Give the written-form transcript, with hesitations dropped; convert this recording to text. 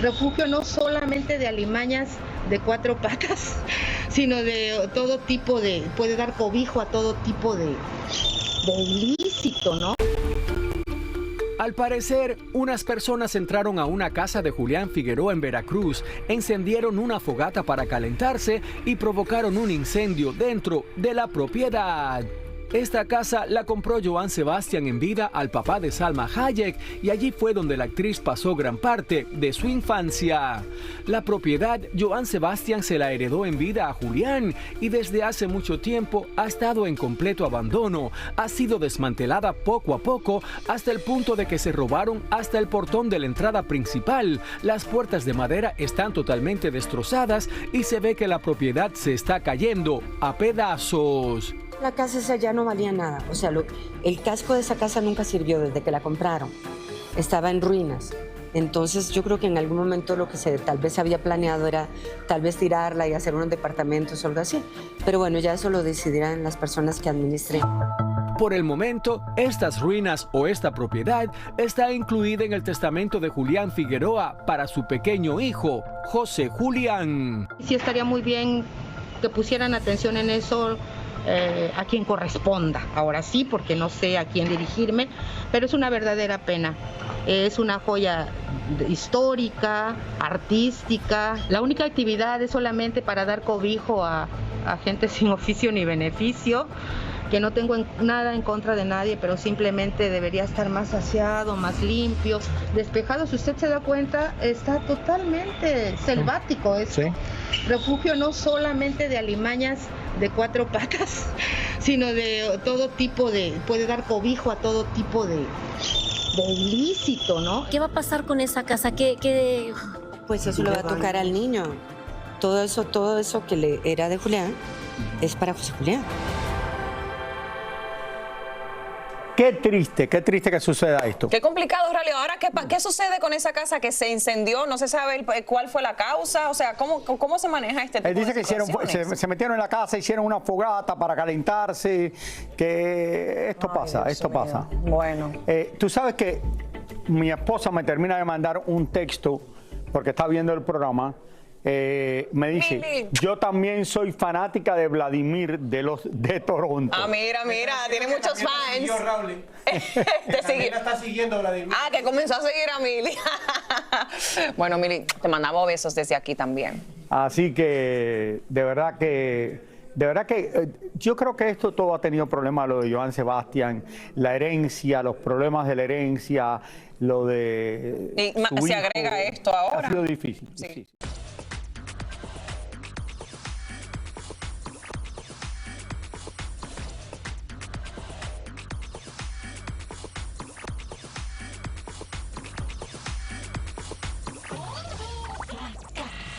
refugio no solamente de alimañas de cuatro patas, sino de todo tipo de, puede dar cobijo a todo tipo de ilícito, ¿no? Al parecer, unas personas entraron a una casa de Julián Figueroa en Veracruz, encendieron una fogata para calentarse y provocaron un incendio dentro de la propiedad. Esta casa la compró Joan Sebastián en vida al papá de Salma Hayek y allí fue donde la actriz pasó gran parte de su infancia. La propiedad, Joan Sebastián se la heredó en vida a Julián y desde hace mucho tiempo ha estado en completo abandono. Ha sido desmantelada poco a poco hasta el punto de que se robaron hasta el portón de la entrada principal. Las puertas de madera están totalmente destrozadas y se ve que la propiedad se está cayendo a pedazos. La casa esa ya no valía nada, o sea, el casco de esa casa nunca sirvió desde que la compraron, estaba en ruinas. Entonces yo creo que en algún momento lo que tal vez se había planeado era tal vez tirarla y hacer unos departamentos o algo así. Pero bueno, ya eso lo decidirán las personas que administren. Por el momento, estas ruinas o esta propiedad está incluida en el testamento de Julián Figueroa para su pequeño hijo, José Julián. Sí estaría muy bien que pusieran atención en eso. A quien corresponda, ahora sí, porque no sé a quién dirigirme, pero es una verdadera pena. Es una joya histórica, artística. La única actividad es solamente para dar cobijo a gente sin oficio ni beneficio, que no tengo nada en contra de nadie, pero simplemente debería estar más aseado, más limpio, despejado. Si usted se da cuenta, está totalmente selvático esto. ¿Sí? Refugio no solamente de alimañas de cuatro patas, sino de todo tipo de, puede dar cobijo a todo tipo de ilícito, ¿no? ¿Qué va a pasar con esa casa? Pues eso le va a tocar al niño. Todo eso que le era de Julián es para José Julián. Qué triste que suceda esto. Qué complicado, Aurelio. Ahora, ¿qué sucede con esa casa que se incendió? No se sabe cuál fue la causa. O sea, ¿cómo se maneja este tipo Él dice de situaciones? que se metieron en la casa, hicieron una fogata para calentarse, que esto pasa. Bueno. Tú sabes que mi esposa me termina de mandar un texto, porque está viendo el programa. Me dice, yo también soy fanática de Vladimir de Toronto. Ah, mira, tiene muchos fans. También la está siguiendo Vladimir. Ah, que comenzó a seguir a Mili. Bueno, Mili, te mandamos besos desde aquí también. Así que, de verdad que yo creo que esto todo ha tenido problemas, lo de Joan Sebastián, la herencia, los problemas de la herencia, lo de... Y se agrega esto ahora. Ha sido difícil. Sí. Sí.